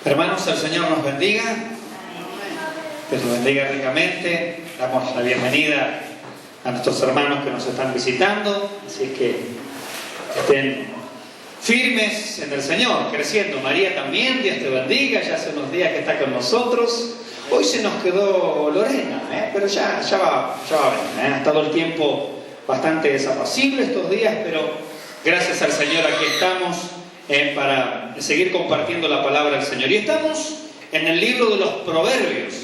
Hermanos, el Señor nos bendiga, que nos bendiga ricamente. Damos la bienvenida a nuestros hermanos que nos están visitando, así que estén firmes en el Señor, creciendo. María también, Dios te bendiga, ya hace unos días que está con nosotros. Hoy se nos quedó Lorena, pero ya va a venir. Ha estado el tiempo bastante desapacible estos días, pero gracias al Señor aquí estamos para seguir compartiendo la palabra del Señor. Y estamos en el libro de los Proverbios.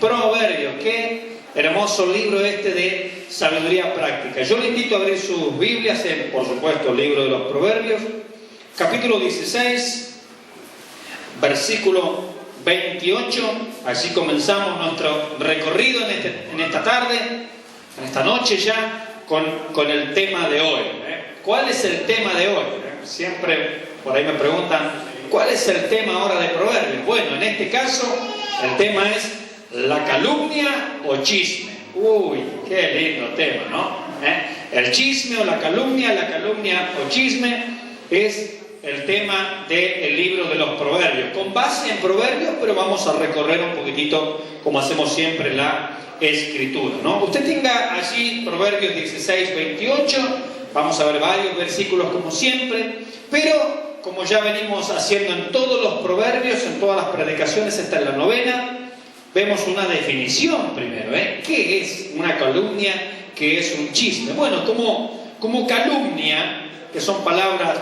Proverbios, qué hermoso libro este de sabiduría práctica. Yo le invito a abrir sus Biblias en, por supuesto, el libro de los Proverbios, capítulo 16, versículo 28. Así comenzamos nuestro recorrido en esta tarde, en esta noche ya, con el tema de hoy. ¿Cuál es el tema de hoy? Siempre por ahí me preguntan, ¿cuál es el tema ahora de Proverbios? Bueno, en este caso, el tema es la calumnia o chisme. Uy, qué lindo tema, ¿no? El chisme o la calumnia o chisme es el tema del libro de los Proverbios. Con base en Proverbios, pero vamos a recorrer un poquitito, como hacemos siempre, la Escritura, ¿no? Usted tenga allí Proverbios 16, 28, vamos a ver varios versículos como siempre, pero como ya venimos haciendo en todos los proverbios, en todas las predicaciones, esta es la novena, vemos una definición primero, ¿Qué es una calumnia? ¿Qué es un chisme? Bueno, como calumnia, que son palabras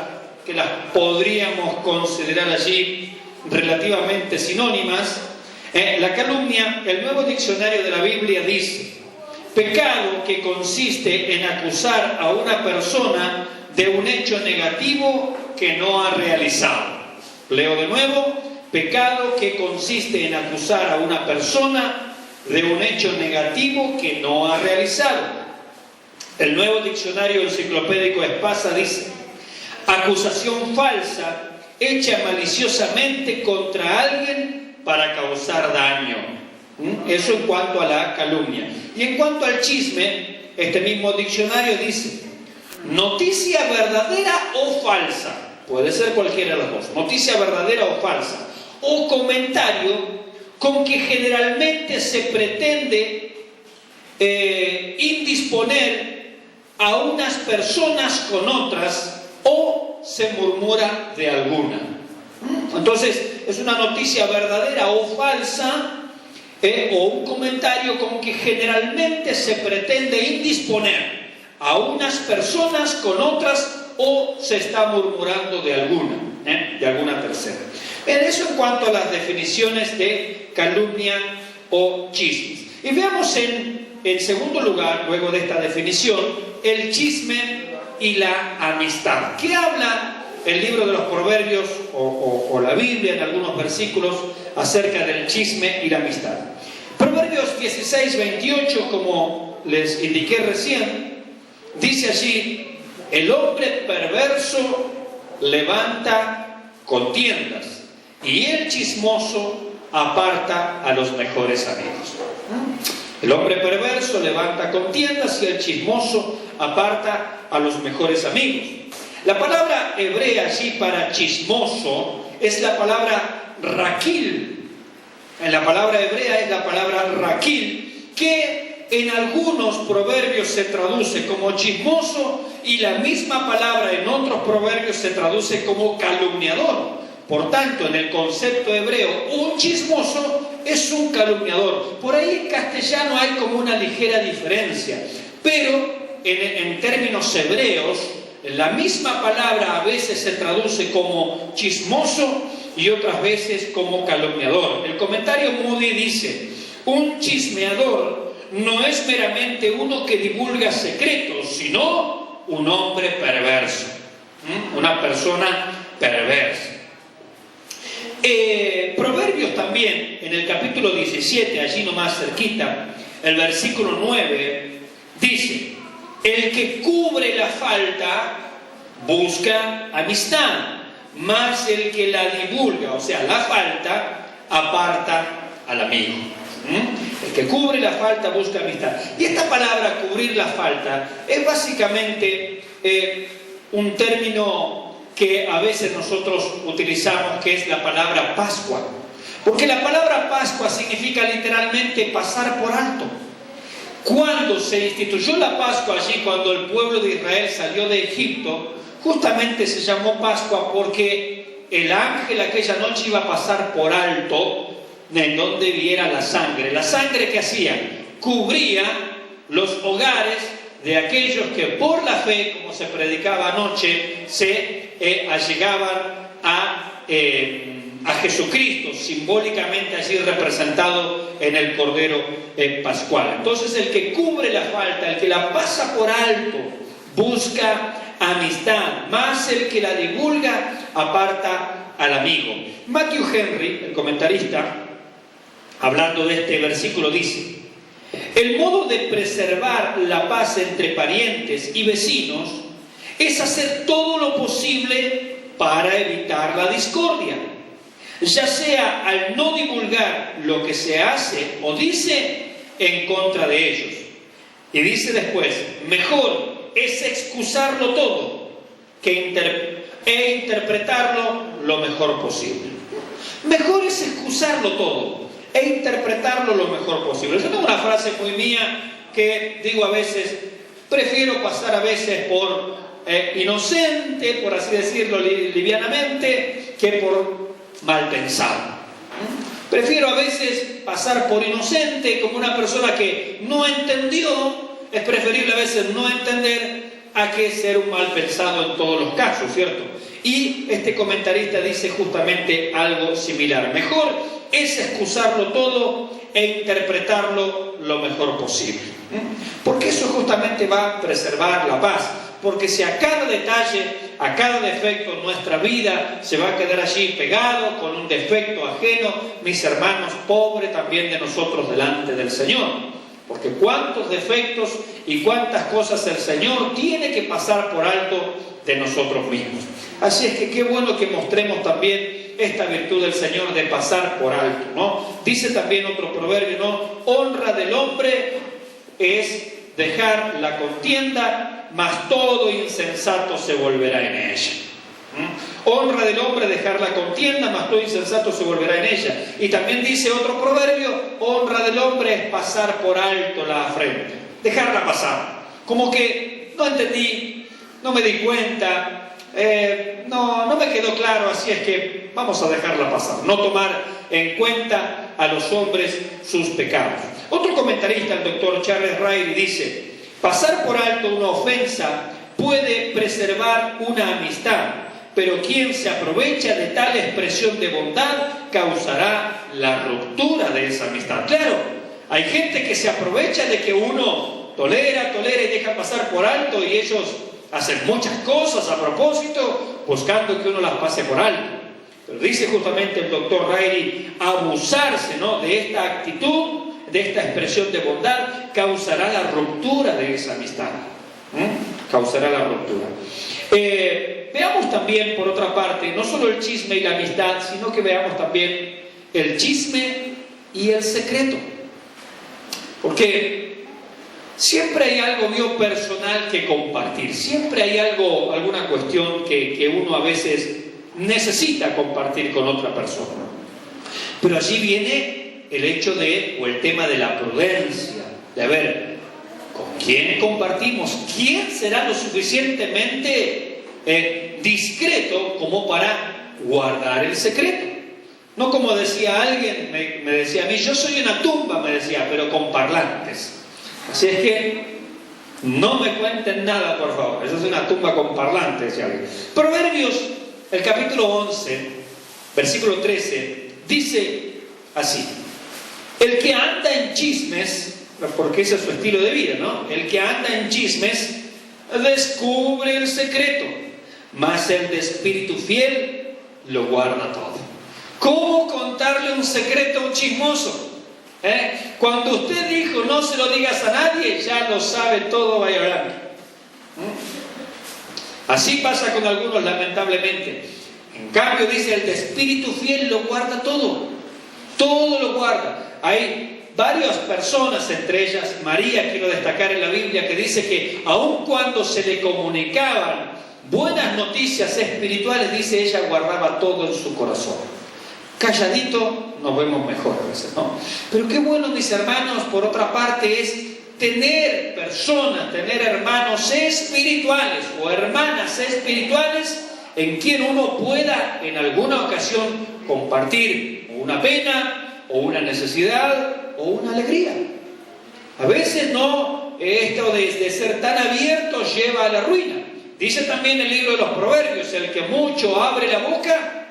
que las podríamos considerar allí relativamente sinónimas, la calumnia, el nuevo diccionario de la Biblia dice: pecado que consiste en acusar a una persona de un hecho negativo que no ha realizado. Leo de nuevo: pecado que consiste en acusar a una persona de un hecho negativo que no ha realizado. El nuevo diccionario enciclopédico Espasa dice: acusación falsa hecha maliciosamente contra alguien para causar daño. Eso en cuanto a la calumnia. Y en cuanto al chisme, este mismo diccionario dice: noticia verdadera o falsa. Puede ser cualquiera de las dos. Noticia verdadera o falsa. O comentario con que generalmente se pretende indisponer a unas personas con otras, o se murmura de alguna. Entonces, es una noticia verdadera o falsa, o un comentario con que generalmente se pretende indisponer a unas personas con otras, o se está murmurando de alguna tercera. Eso en cuanto a las definiciones de calumnia o chismes. Y veamos en segundo lugar, luego de esta definición, el chisme y la amistad. ¿Qué habla el libro de los Proverbios o la Biblia en algunos versículos acerca del chisme y la amistad? Proverbios 16, 28, como les indiqué recién, dice allí: el hombre perverso levanta contiendas y el chismoso aparta a los mejores amigos. El hombre perverso levanta contiendas y el chismoso aparta a los mejores amigos. La palabra hebrea allí para chismoso es la palabra raquil. En la palabra hebrea es la palabra raquil, que en algunos proverbios se traduce como chismoso, y la misma palabra en otros proverbios se traduce como calumniador. Por tanto, en el concepto hebreo, un chismoso es un calumniador. Por ahí en castellano hay como una ligera diferencia, pero en términos hebreos, la misma palabra a veces se traduce como chismoso y otras veces como calumniador. El comentario Moody dice: un chismeador no es meramente uno que divulga secretos, sino un hombre perverso, una persona perversa. Proverbios también, en el capítulo 17, allí nomás cerquita, el versículo 9, dice: el que cubre la falta busca amistad, mas el que la divulga, o sea, la falta, aparta al amigo. El que cubre la falta busca amistad. Y esta palabra, cubrir la falta, es básicamente un término que a veces nosotros utilizamos, que es la palabra Pascua. Porque la palabra Pascua significa literalmente pasar por alto. Cuando se instituyó la Pascua allí, cuando el pueblo de Israel salió de Egipto, justamente se llamó Pascua porque el ángel aquella noche iba a pasar por alto en donde viera la sangre. La sangre que hacía, cubría los hogares de aquellos que por la fe, como se predicaba anoche, se allegaban a Jesucristo, simbólicamente allí representado en el Cordero Pascual. Entonces el que cubre la falta, el que la pasa por alto, busca amistad, más el que la divulga aparta al amigo. Matthew Henry, el comentarista, hablando de este versículo, dice: el modo de preservar la paz entre parientes y vecinos es hacer todo lo posible para evitar la discordia, ya sea al no divulgar lo que se hace o dice en contra de ellos. Y dice después: mejor es excusarlo todo e interpretarlo lo mejor posible. Mejor es excusarlo todo e interpretarlo lo mejor posible. Yo tengo una frase muy mía que digo a veces: prefiero pasar a veces por inocente, por así decirlo livianamente, que por mal pensado. Prefiero a veces pasar por inocente, como una persona que no entendió. Es preferible a veces no entender a que ser un mal pensado en todos los casos, ¿cierto? Y este comentarista dice justamente algo similar: mejor es excusarlo todo e interpretarlo lo mejor posible. Porque eso justamente va a preservar la paz. Porque si a cada detalle, a cada defecto en nuestra vida se va a quedar allí pegado con un defecto ajeno, mis hermanos, pobre también de nosotros delante del Señor. Porque cuántos defectos y cuántas cosas el Señor tiene que pasar por alto de nosotros mismos. Así es que qué bueno que mostremos también esta virtud del Señor de pasar por alto, ¿no? Dice también otro proverbio, ¿no? Honra del hombre es dejar la contienda, mas todo insensato se volverá en ella. Honra del hombre dejar la contienda, mas todo insensato se volverá en ella. Y también dice otro proverbio: honra del hombre es pasar por alto la afrenta, dejarla pasar. Como que no entendí, no me di cuenta, no me quedó claro, así es que vamos a dejarla pasar. No tomar en cuenta a los hombres sus pecados. Otro comentarista, el doctor Charles Riley, dice: pasar por alto una ofensa puede preservar una amistad, pero quien se aprovecha de tal expresión de bondad causará la ruptura de esa amistad. Claro, hay gente que se aprovecha de que uno tolera y deja pasar por alto, y ellos hacen muchas cosas a propósito buscando que uno las pase por alto. Pero dice justamente el doctor Riley: abusarse, ¿no?, de esta actitud, de esta expresión de bondad, causará la ruptura de esa amistad. Causará la ruptura. Veamos también, por otra parte, no solo el chisme y la amistad, sino que veamos también el chisme y el secreto. Porque siempre hay algo personal que compartir, siempre hay alguna cuestión que uno a veces necesita compartir con otra persona. Pero allí viene el hecho o el tema de la prudencia, de ver con quién compartimos, quién será lo suficientemente discreto como para guardar el secreto. No como decía alguien, me decía a mí: yo soy una tumba, me decía, pero con parlantes. Así es que no me cuenten nada, por favor. Eso es una tumba con parlantes, decía alguien. Proverbios, el capítulo 11, versículo 13, dice así: el que anda en chismes, porque ese es su estilo de vida, ¿no? El que anda en chismes descubre el secreto, mas el de espíritu fiel lo guarda todo. ¿Cómo contarle un secreto a un chismoso? Cuando usted dijo no se lo digas a nadie, ya lo sabe todo Bahía. Así pasa con algunos, lamentablemente. En cambio dice: el de espíritu fiel lo guarda todo. Todo lo guarda. Hay varias personas, entre ellas María, quiero destacar en la Biblia, que dice que aun cuando se le comunicaban buenas noticias espirituales, dice ella, guardaba todo en su corazón. Calladito nos vemos mejor a veces, ¿no? Pero qué bueno, mis hermanos, por otra parte, es tener personas, tener hermanos espirituales o hermanas espirituales en quien uno pueda en alguna ocasión compartir una pena o una necesidad o una alegría. A veces no, esto de ser tan abierto lleva a la ruina. Dice también el libro de los Proverbios, el que mucho abre la boca,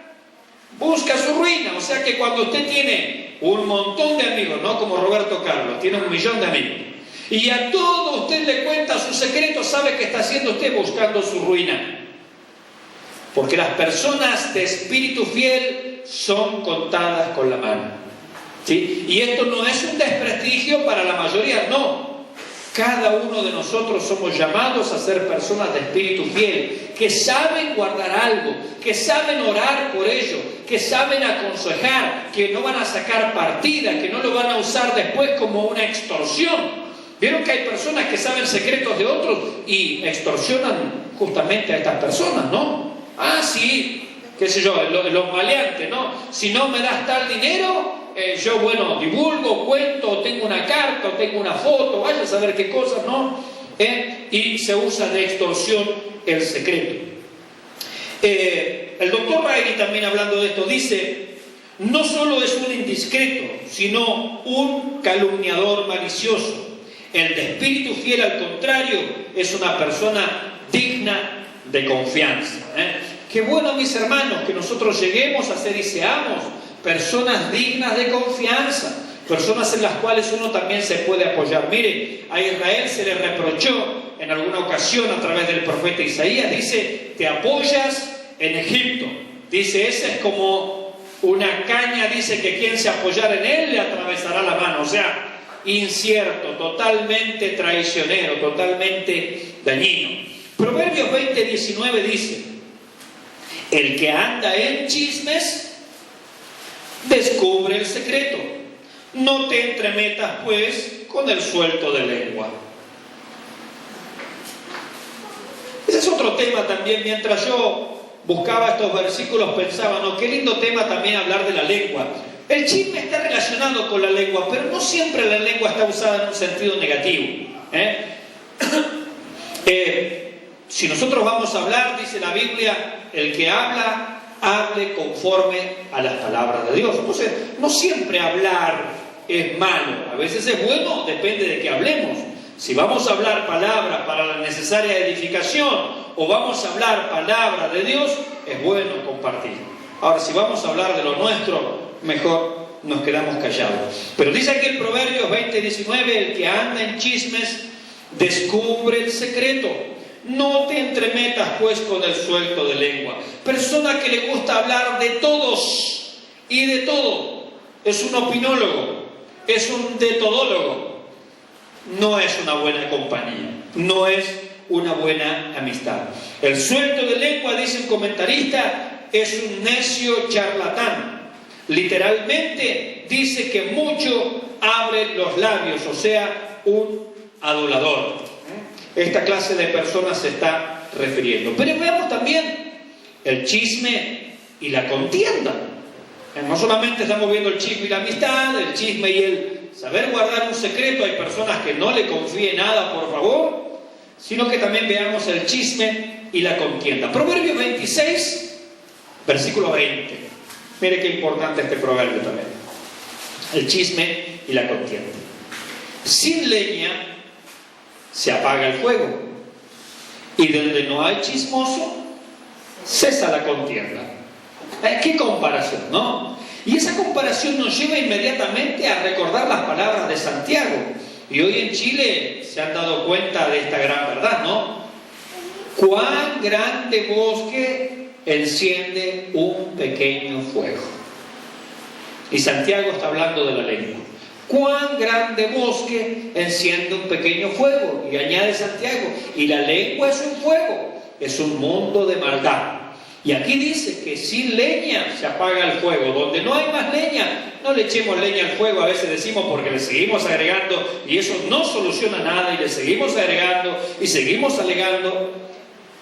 busca su ruina. O sea que cuando usted tiene un montón de amigos, no como Roberto Carlos, tiene 1 millón de amigos, y a todos usted le cuenta sus secretos, sabe que está haciendo usted buscando su ruina. Porque las personas de espíritu fiel son contadas con la mano, ¿sí? Y esto no es un desprestigio para la mayoría, no. Cada uno de nosotros somos llamados a ser personas de espíritu fiel, que saben guardar algo, que saben orar por ello, que saben aconsejar, que no van a sacar partida, que no lo van a usar después como una extorsión. ¿Vieron que hay personas que saben secretos de otros y extorsionan justamente a estas personas, no? Ah, sí, qué sé yo, los maleantes, ¿no? Si no me das tal dinero, yo, bueno, divulgo, cuento, tengo una carta, o tengo una foto, vaya a saber qué cosas, ¿no? Y se usa de extorsión el secreto. El doctor Riley también hablando de esto dice, no solo es un indiscreto, sino un calumniador malicioso. El de espíritu fiel, al contrario, es una persona digna de confianza. Qué bueno, mis hermanos, que nosotros lleguemos a ser y seamos personas dignas de confianza, personas en las cuales uno también se puede apoyar. Mire, a Israel se le reprochó en alguna ocasión a través del profeta Isaías, dice, te apoyas en Egipto. Dice, esa es como una caña, dice que quien se apoyara en él le atravesará la mano. O sea, incierto, totalmente traicionero, totalmente dañino. Proverbios 20:19 dice, el que anda en chismes descubre el secreto. No te entremetas, pues, con el suelto de lengua. Ese es otro tema también. Mientras yo buscaba estos versículos pensaba, ¿no? Qué lindo tema también hablar de la lengua. El chisme está relacionado con la lengua, pero no siempre la lengua está usada en un sentido negativo. Si nosotros vamos a hablar, dice la Biblia, el que habla, hable conforme a las palabras de Dios. Entonces, no siempre hablar es malo. A veces es bueno, depende de qué hablemos. Si vamos a hablar palabras para la necesaria edificación o vamos a hablar palabras de Dios, es bueno compartir. Ahora, si vamos a hablar de lo nuestro, mejor nos quedamos callados. Pero dice aquí el Proverbios 20:19, el que anda en chismes descubre el secreto. No te entremetas pues con el suelto de lengua. Persona que le gusta hablar de todos y de todo, es un opinólogo, es un de todólogo, no es una buena compañía, no es una buena amistad. El suelto de lengua, dice un comentarista, es un necio charlatán. Literalmente dice que mucho abre los labios, o sea, un adulador. Esta clase de personas se está refiriendo. Pero veamos también el chisme y la contienda. No solamente estamos viendo el chisme y la amistad, el chisme y el saber guardar un secreto. Hay personas que no le confíe nada, por favor, sino que también veamos el chisme y la contienda. Proverbios 26, versículo 20. Mire qué importante este proverbio también. El chisme y la contienda. Sin leña se apaga el fuego, y donde no hay chismoso, cesa la contienda. ¿Qué comparación, no? Y esa comparación nos lleva inmediatamente a recordar las palabras de Santiago. Y hoy en Chile se han dado cuenta de esta gran verdad, ¿no? Cuán grande bosque enciende un pequeño fuego. Y Santiago está hablando de la lengua. Cuán grande bosque enciende un pequeño fuego. Y añade Santiago, y la lengua es un fuego, es un mundo de maldad. Y aquí dice que sin leña se apaga el fuego. Donde no hay más leña, no le echemos leña al fuego. A veces decimos porque le seguimos agregando y eso no soluciona nada, y le seguimos agregando y seguimos alegando.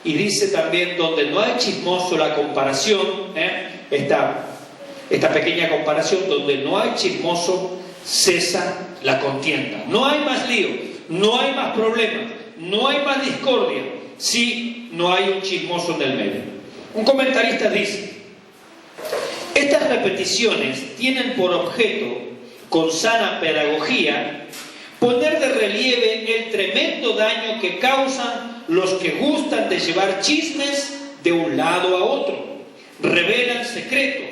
Y dice también, donde no hay chismoso, la comparación, esta pequeña comparación, donde no hay chismoso, cesa la contienda. No hay más lío, no hay más problemas, no hay más discordia, si no hay un chismoso en el medio. Un comentarista dice: estas repeticiones tienen por objeto, con sana pedagogía, poner de relieve el tremendo daño que causan los que gustan de llevar chismes de un lado a otro, revelan secretos,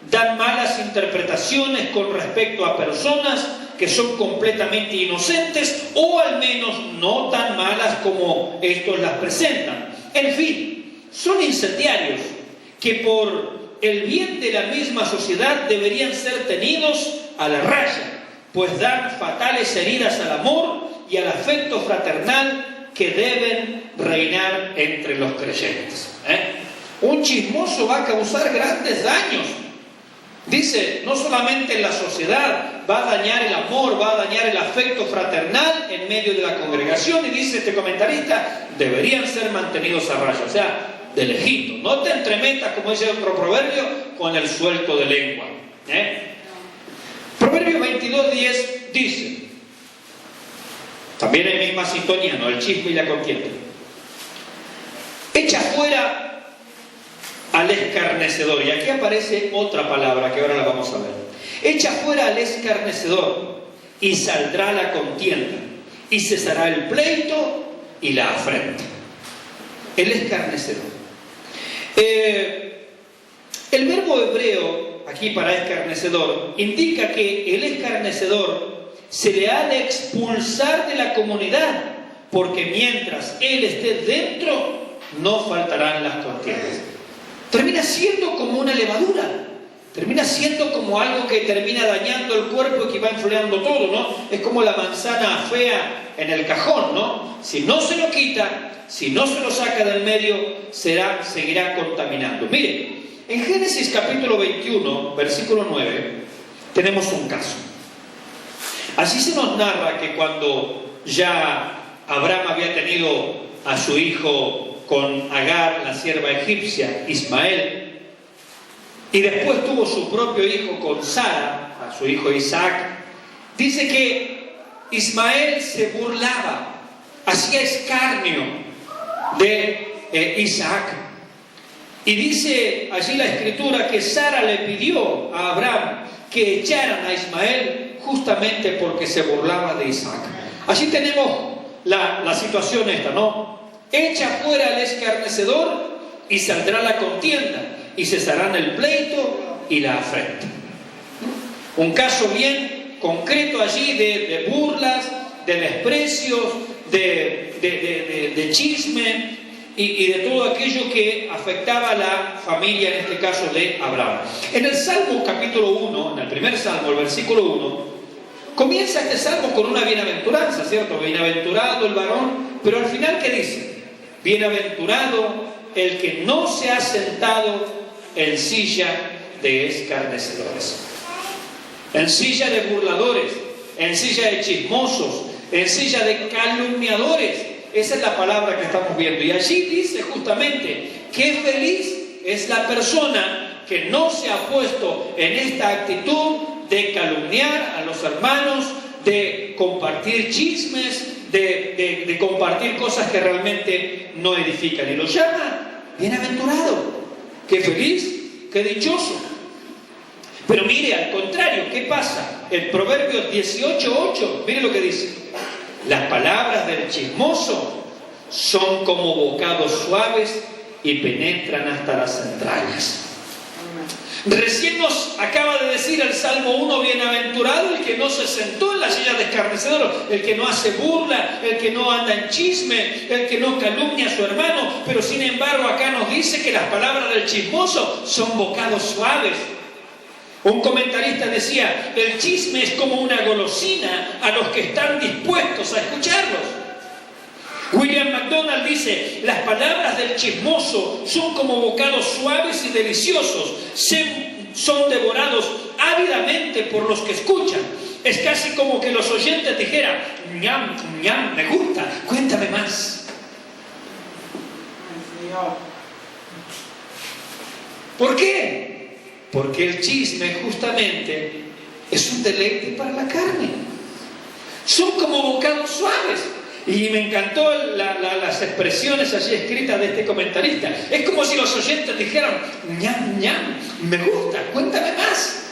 dan malas interpretaciones con respecto a personas que son completamente inocentes, o al menos no tan malas como estos las presentan. En fin, son incendiarios que por el bien de la misma sociedad deberían ser tenidos a la raya, pues dan fatales heridas al amor y al afecto fraternal que deben reinar entre los creyentes. Un chismoso va a causar grandes daños. Dice, no solamente en la sociedad, va a dañar el amor, va a dañar el afecto fraternal en medio de la congregación. Y dice este comentarista, deberían ser mantenidos a raya, o sea, de lejito. No te entremetas, como dice otro proverbio, con el suelto de lengua. Proverbio 22:10 dice, también en misma sintonía, ¿no? El chisme y la contienda: echa fuera al escarnecedor. Y aquí aparece otra palabra que ahora la vamos a ver. Echa fuera al escarnecedor y saldrá la contienda, y cesará el pleito y la afrenta. El escarnecedor. El verbo hebreo aquí para escarnecedor indica que el escarnecedor se le ha de expulsar de la comunidad, porque mientras él esté dentro no faltarán las contiendas. Termina siendo como una levadura, termina siendo como algo que termina dañando el cuerpo y que va enfriando todo, ¿no? Es como la manzana fea en el cajón, ¿no? Si no se lo quita, si no se lo saca del medio, seguirá contaminando. Miren, en Génesis capítulo 21, versículo 9, tenemos un caso. Así se nos narra que cuando ya Abraham había tenido a su hijo con Agar, la sierva egipcia, Ismael, y después tuvo su propio hijo con Sara, a su hijo Isaac, dice que Ismael se burlaba, hacía escarnio de Isaac. Y dice allí la escritura que Sara le pidió a Abraham que echaran a Ismael justamente porque se burlaba de Isaac. Allí tenemos la situación esta, ¿no? Echa fuera al escarnecedor y saldrá la contienda, y cesarán el pleito y la afrenta. Un caso bien concreto allí de burlas, de desprecios, de chisme y de todo aquello que afectaba a la familia, en este caso de Abraham. En el Salmo capítulo 1, en el primer Salmo, el versículo 1, comienza este Salmo con una bienaventuranza, ¿cierto? Bienaventurado el varón, pero al final, ¿qué dice? Bienaventurado el que no se ha sentado en silla de escarnecedores, en silla de burladores, en silla de chismosos, en silla de calumniadores. Esa es la palabra que estamos viendo. Y allí dice justamente que feliz es la persona que no se ha puesto en esta actitud de calumniar a los hermanos, de compartir chismes, de compartir cosas que realmente no edifican. Y lo llama bienaventurado. Qué feliz, qué dichoso. Pero mire, al contrario, ¿qué pasa? El Proverbios 18:8, mire lo que dice: las palabras del chismoso son como bocados suaves y penetran hasta las entrañas. Recién nos acaba de decir el Salmo 1, bienaventurado el que no se sentó en la silla de escarnecedor, el que no hace burla, el que no anda en chisme, el que no calumnia a su hermano. Pero sin embargo acá nos dice que las palabras del chismoso son bocados suaves. Un comentarista decía, el chisme es como una golosina a los que están dispuestos a escucharlos. William MacDonald dice, las palabras del chismoso son como bocados suaves y deliciosos, son devorados ávidamente por los que escuchan. Es casi como que los oyentes dijeran, ñam, ñam, me gusta, cuéntame más. ¿Por qué? Porque el chisme justamente es un deleite para la carne. Son como bocados suaves. Y me encantó las expresiones allí escritas de este comentarista. Es como si los oyentes dijeran, ñam, ñam, me gusta, cuéntame más.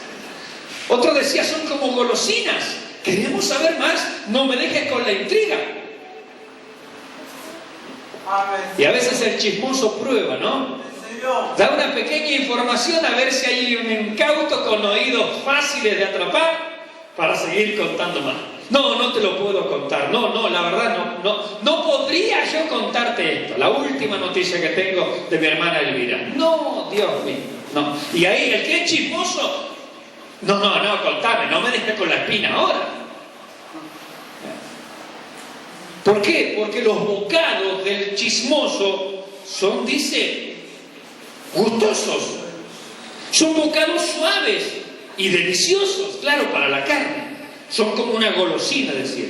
Otro decía, son como golosinas. Queremos saber más, no me dejes con la intriga. Y a veces el chismoso prueba, ¿no? Da una pequeña información a ver si hay un incauto con oídos fáciles de atrapar para seguir contando más. No te lo puedo contar. No, la verdad no podría yo contarte esto. La última noticia que tengo de mi hermana Elvira. No, Dios mío, no. Y ahí el que es chismoso, no, contame, no me dejes con la espina ahora. ¿Por qué? Porque los bocados del chismoso son, dice, gustosos. Son bocados suaves y deliciosos, claro, para la carne. Son como una golosina, decía.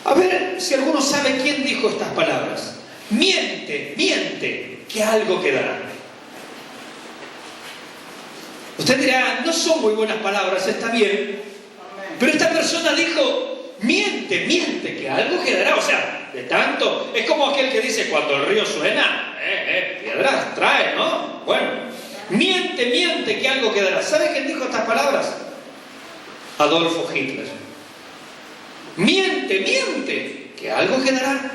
A ver si alguno sabe quién dijo estas palabras. Miente, que algo quedará. Usted dirá, no son muy buenas palabras, está bien. Pero esta persona dijo, miente, que algo quedará. O sea, de tanto, es como aquel que dice, cuando el río suena, piedras trae, ¿no? Bueno, miente, que algo quedará. ¿Sabe quién dijo estas palabras? Adolfo Hitler. Miente, que algo quedará.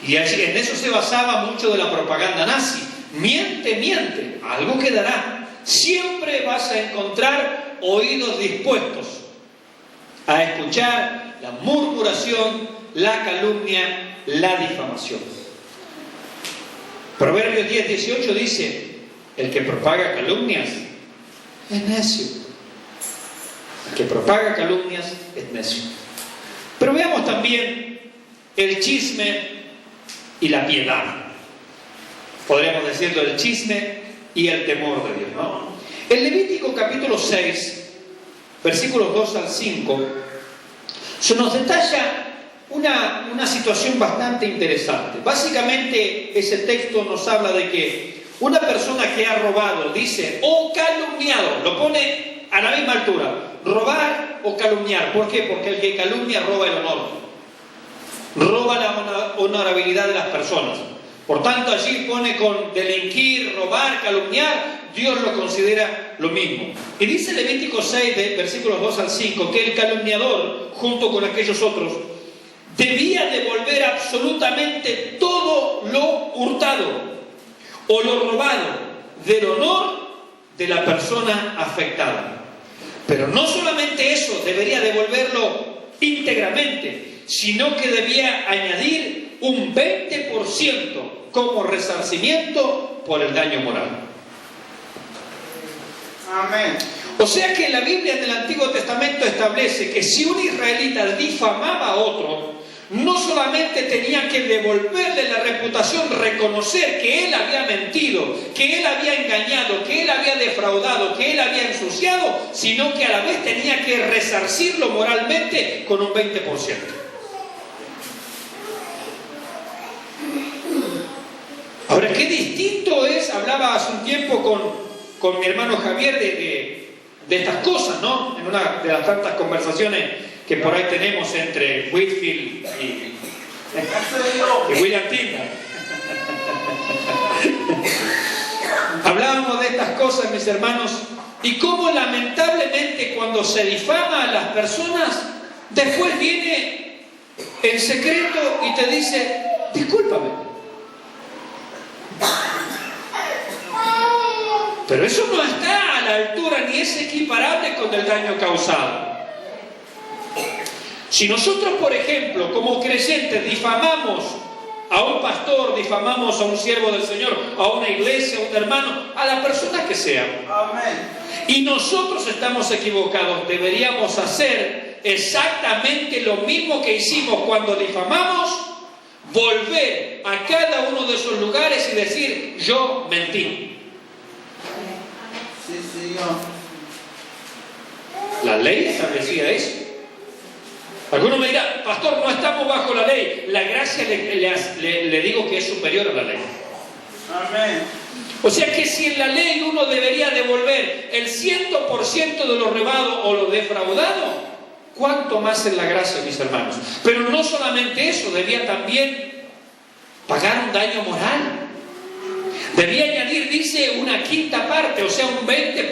Y en eso se basaba mucho de la propaganda nazi. Miente, algo quedará. Siempre vas a encontrar oídos dispuestos a escuchar la murmuración, la calumnia, la difamación. Proverbios 10:18 dice, el que propaga calumnias es necio. El que propaga calumnias es necio. Pero veamos también el chisme y la piedad. Podríamos decirlo, el chisme y el temor de Dios, ¿no? En Levítico capítulo 6, versículos 2 al 5, se nos detalla una situación bastante interesante. Básicamente ese texto nos habla de que una persona que ha robado, dice, o calumniado, lo pone a la misma altura, robar o calumniar. ¿Por qué? Porque el que calumnia roba el honor, roba la honorabilidad de las personas. Por tanto, allí pone con delinquir, robar, calumniar, Dios lo considera lo mismo. Y dice Levítico 6, versículos 2 al 5, que el calumniador, junto con aquellos otros, debía devolver absolutamente todo lo hurtado o lo robado del honor de la persona afectada. Pero no solamente eso, debería devolverlo íntegramente, sino que debía añadir un 20% como resarcimiento por el daño moral. Amén. O sea que la Biblia en el Antiguo Testamento establece que si un israelita difamaba a otro, no solamente tenía que devolverle la reputación, reconocer que él había mentido, que él había engañado, que él había defraudado, que él había ensuciado, sino que a la vez tenía que resarcirlo moralmente con un 20%. Ahora, qué distinto es, hablaba hace un tiempo con mi hermano Javier de estas cosas, ¿no? En una de las tantas conversaciones que por ahí tenemos entre Whitfield y William Tyndall. Hablábamos de estas cosas, mis hermanos, y cómo lamentablemente cuando se difama a las personas, después viene en secreto y te dice, discúlpame. Pero eso no está a la altura ni es equiparable con el daño causado. Si nosotros, por ejemplo, como creyentes difamamos a un pastor, difamamos a un siervo del Señor, a una iglesia, a un hermano, a la persona que sea, Amén. y nosotros estamos equivocados, deberíamos hacer exactamente lo mismo que hicimos cuando difamamos, volver a cada uno de esos lugares y decir, yo mentí. Sí, Señor. La ley establecía eso. Algunos me dirán, pastor, no estamos bajo la ley. La gracia le digo que es superior a la ley. Amén. O sea que si en la ley uno debería devolver el 100% de lo robado o lo defraudado, ¿cuánto más en la gracia, mis hermanos? Pero no solamente eso, debía también pagar un daño moral. Debía añadir, dice, una quinta parte, o sea, un 20%,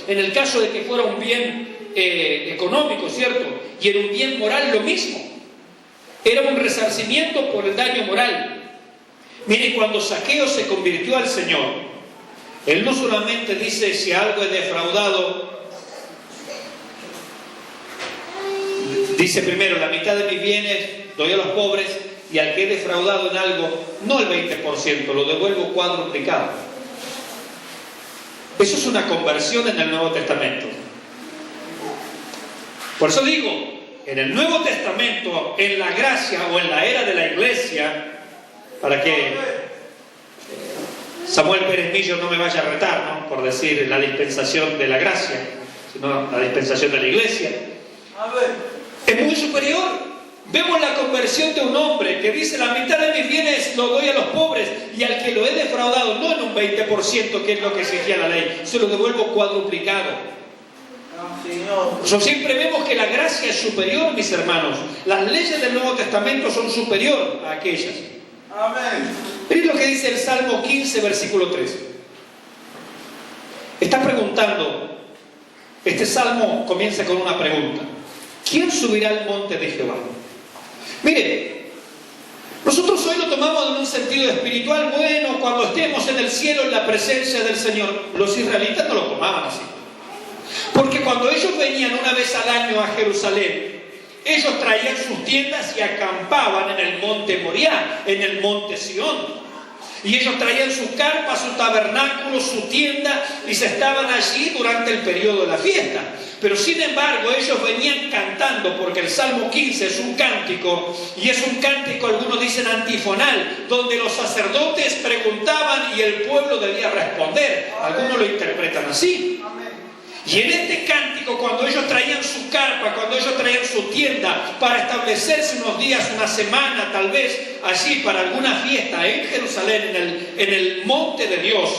en el caso de que fuera un bien económico, ¿cierto? Y en un bien moral lo mismo. Era un resarcimiento por el daño moral. Mire, cuando Zaqueo se convirtió al Señor, él no solamente dice, si algo es defraudado, dice primero, la mitad de mis bienes doy a los pobres, y al que he defraudado en algo, no el 20%, lo devuelvo cuadruplicado. Eso es una conversión en el Nuevo Testamento. Por eso digo, en el Nuevo Testamento, en la gracia o en la era de la iglesia, para que Samuel Pérez Millo no me vaya a retar, ¿no?, por decir la dispensación de la gracia, sino la dispensación de la iglesia, es muy superior. Vemos la conversión de un hombre que dice, la mitad de mis bienes lo doy a los pobres, y al que lo he defraudado, no en un 20%, que es lo que exigía la ley, se lo devuelvo cuadruplicado. Siempre vemos que la gracia es superior, mis hermanos. Las leyes del Nuevo Testamento son superiores a aquellas. Amén. Miren lo que dice el Salmo 15, versículo 3. Está preguntando, este salmo comienza con una pregunta: ¿quién subirá al monte de Jehová? Mire, nosotros hoy lo tomamos en un sentido espiritual. Bueno, cuando estemos en el cielo en la presencia del Señor. Los israelitas no lo tomaban así, porque cuando ellos venían una vez al año a Jerusalén, ellos traían sus tiendas y acampaban en el monte Moriah, en el monte Sión. Y ellos traían sus carpas, su tabernáculo, su tienda, y se estaban allí durante el periodo de la fiesta. Pero sin embargo ellos venían cantando, porque el Salmo 15 es un cántico, y es un cántico, algunos dicen antifonal, donde los sacerdotes preguntaban y el pueblo debía responder. Algunos lo interpretan así. Y en este cántico, cuando ellos traían su carpa, cuando ellos traían su tienda para establecerse unos días, una semana tal vez, allí para alguna fiesta en Jerusalén, en el monte de Dios,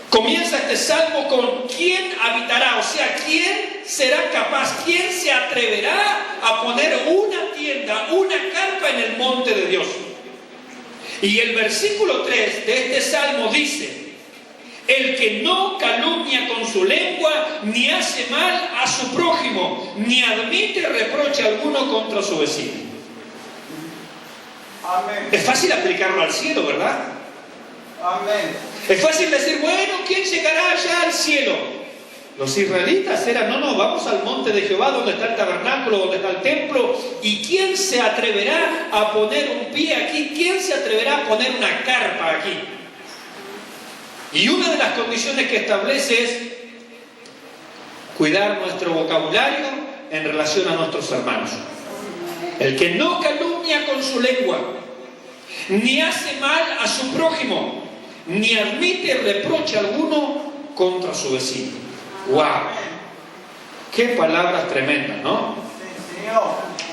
comienza este salmo con ¿quién habitará? O sea, ¿quién será capaz? ¿Quién se atreverá a poner una tienda, una carpa en el monte de Dios? Y el versículo 3 de este salmo dice: el que no calumnia con su lengua, ni hace mal a su prójimo, ni admite reproche alguno contra su vecino. Amén. Es fácil aplicarlo al cielo, ¿verdad? Amén. Es fácil decir, bueno, ¿quién llegará allá al cielo? Los israelitas eran, no, vamos al monte de Jehová, donde está el tabernáculo, donde está el templo. ¿Y quién se atreverá a poner un pie aquí? ¿Quién se atreverá a poner una carpa aquí? Y una de las condiciones que establece es cuidar nuestro vocabulario en relación a nuestros hermanos. El que no calumnia con su lengua, ni hace mal a su prójimo, ni admite reproche alguno contra su vecino. ¡Wow! ¡Qué palabras tremendas!, ¿no?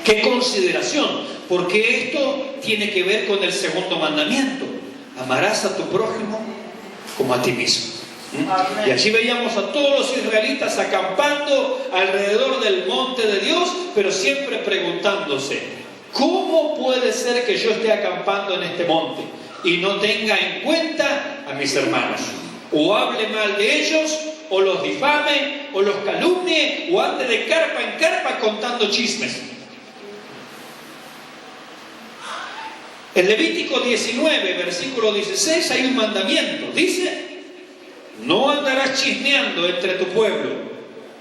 ¡Qué consideración! Porque esto tiene que ver con el segundo mandamiento: amarás a tu prójimo como a ti mismo. Y allí veíamos a todos los israelitas acampando alrededor del monte de Dios, pero siempre preguntándose: ¿cómo puede ser que yo esté acampando en este monte y no tenga en cuenta a mis hermanos? O hable mal de ellos, o los difame, o los calumnie, o ande de carpa en carpa contando chismes. En Levítico 19, versículo 16, hay un mandamiento. Dice: no andarás chismeando entre tu pueblo,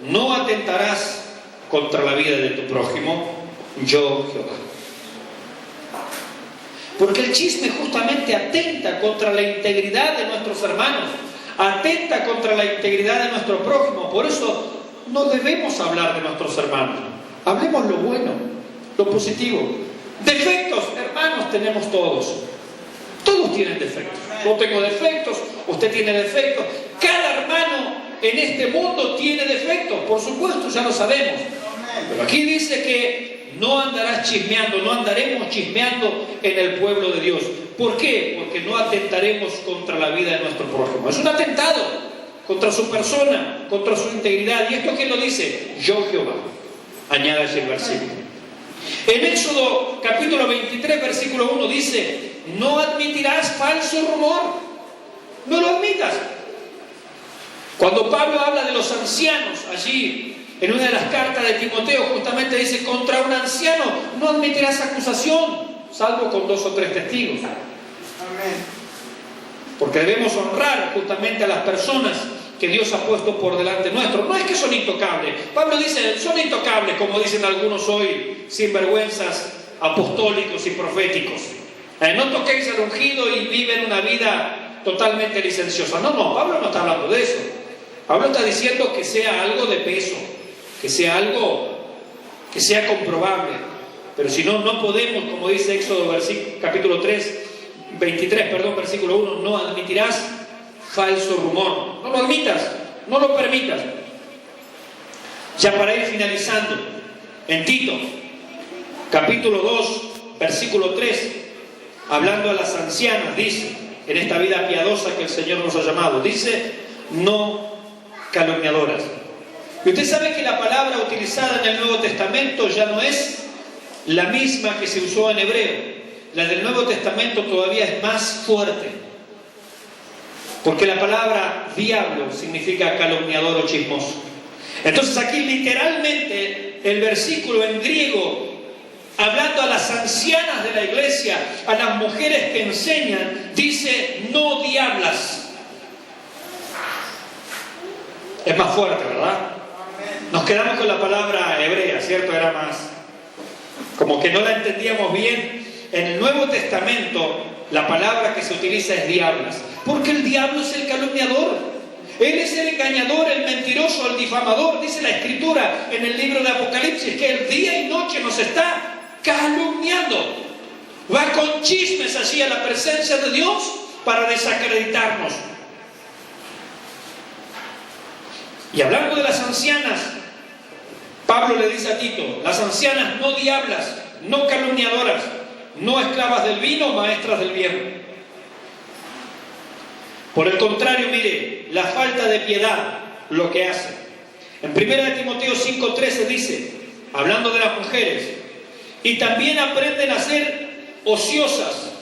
no atentarás contra la vida de tu prójimo, yo Jehová. Porque el chisme justamente atenta contra la integridad de nuestros hermanos, atenta contra la integridad de nuestro prójimo. Por eso no debemos hablar de nuestros hermanos. Hablemos lo bueno, lo positivo. Defectos, hermanos, tenemos todos. Todos tienen defectos. Yo tengo defectos, usted tiene defectos. Cada hermano en este mundo tiene defectos, por supuesto, ya lo sabemos. Pero aquí dice que no andarás chismeando, no andaremos chismeando en el pueblo de Dios. ¿Por qué? Porque no atentaremos contra la vida de nuestro prójimo. Es un atentado contra su persona, contra su integridad. ¿Y esto quién lo dice? Yo, Jehová. Añade allí el versículo. En Éxodo capítulo 23, versículo 1 dice: no admitirás falso rumor. No lo admitas. Cuando Pablo habla de los ancianos, allí en una de las cartas de Timoteo justamente dice: contra un anciano no admitirás acusación, salvo con 2 o 3 testigos. Amén. Porque debemos honrar justamente a las personas que Dios ha puesto por delante nuestro. No es que son intocables. Pablo dice, son intocables, como dicen algunos hoy, sinvergüenzas apostólicos y proféticos. No toquéis al ungido y viven una vida totalmente licenciosa. No, Pablo no está hablando de eso. Pablo está diciendo que sea algo de peso, que sea algo que sea comprobable. Pero si no, no podemos, como dice Éxodo capítulo 23, versículo 1, no admitirás falso rumor. No lo admitas, no lo permitas. Ya para ir finalizando, en Tito, capítulo 2, versículo 3, hablando a las ancianas, dice, en esta vida piadosa que el Señor nos ha llamado, dice, no calumniadoras. Y usted sabe que la palabra utilizada en el Nuevo Testamento ya no es la misma que se usó en hebreo. La del Nuevo Testamento todavía es más fuerte, porque la palabra diablo significa calumniador o chismoso. Entonces aquí literalmente el versículo en griego, hablando a las ancianas de la iglesia, a las mujeres que enseñan, dice no diablas. Es más fuerte, ¿verdad? Nos quedamos con la palabra hebrea, ¿cierto? Era más, como que no la entendíamos bien. En el Nuevo Testamento la palabra que se utiliza es diablas, porque el diablo es el calumniador. Él es el engañador, el mentiroso, el difamador. Dice la Escritura en el libro de Apocalipsis que el día y noche nos está calumniando. Va con chismes allí a la presencia de Dios para desacreditarnos. Y hablando de las ancianas, Pablo le dice a Tito, las ancianas no diablas, no calumniadoras, no esclavas del vino, maestras del bien. Por el contrario, mire, la falta de piedad lo que hace. En 1 Timoteo 5:13 dice, hablando de las mujeres, y también aprenden a ser ociosas,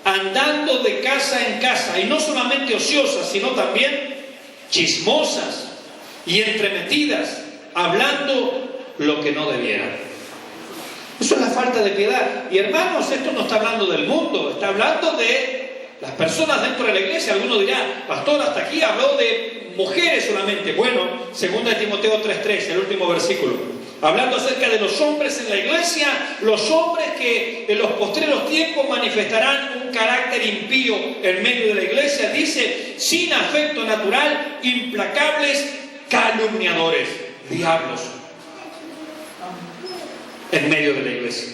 andando de casa en casa, y no solamente ociosas, sino también chismosas y entremetidas, hablando lo que no debieran. Eso es la falta de piedad. Y hermanos, esto no está hablando del mundo, está hablando de las personas dentro de la iglesia. Alguno dirá, pastor, hasta aquí habló de mujeres solamente. Bueno, 2 Timoteo 3:3, el último versículo, hablando acerca de los hombres en la iglesia, los hombres que en los postreros tiempos manifestarán un carácter impío en medio de la iglesia, dice, sin afecto natural, implacables, calumniadores, diablos, en medio de la iglesia.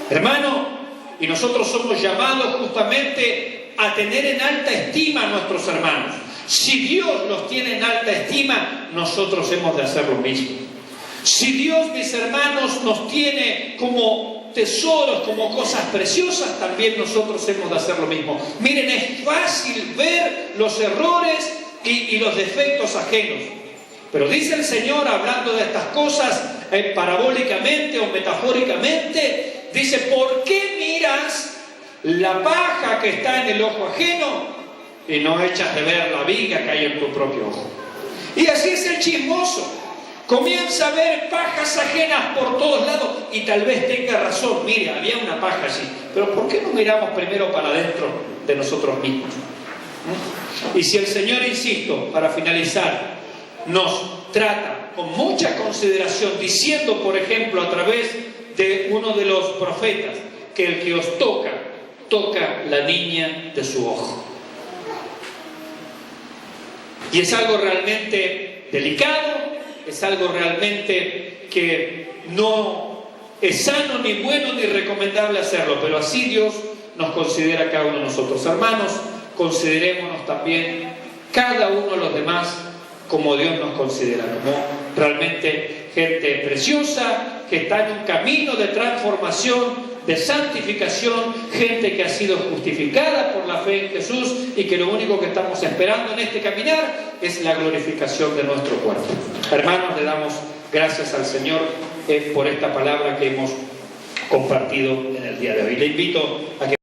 Hermano, y nosotros somos llamados justamente a tener en alta estima a nuestros hermanos. Si Dios los tiene en alta estima, nosotros hemos de hacer lo mismo. Si Dios, mis hermanos, nos tiene como tesoros, como cosas preciosas, también nosotros hemos de hacer lo mismo. Miren, es fácil ver los errores y los defectos ajenos. Pero dice el Señor, hablando de estas cosas parabólicamente o metafóricamente, dice, ¿por qué miras la paja que está en el ojo ajeno y no echas de ver la viga que hay en tu propio ojo? Y así es el chismoso. Comienza a ver pajas ajenas por todos lados y tal vez tenga razón. Mire, había una paja allí, pero ¿por qué no miramos primero para adentro de nosotros mismos? Y si el Señor, insisto, para finalizar, nos trata con mucha consideración, diciendo, por ejemplo, a través de uno de los profetas, que el que os toca, toca la niña de su ojo. Y es algo realmente delicado, es algo realmente que no es sano, ni bueno, ni recomendable hacerlo, pero así Dios nos considera a cada uno de nosotros. Hermanos, considerémonos también cada uno de los demás como Dios nos considera, como realmente gente preciosa, que está en un camino de transformación, de santificación, gente que ha sido justificada por la fe en Jesús y que lo único que estamos esperando en este caminar es la glorificación de nuestro cuerpo. Hermanos, le damos gracias al Señor por esta palabra que hemos compartido en el día de hoy. Le invito a que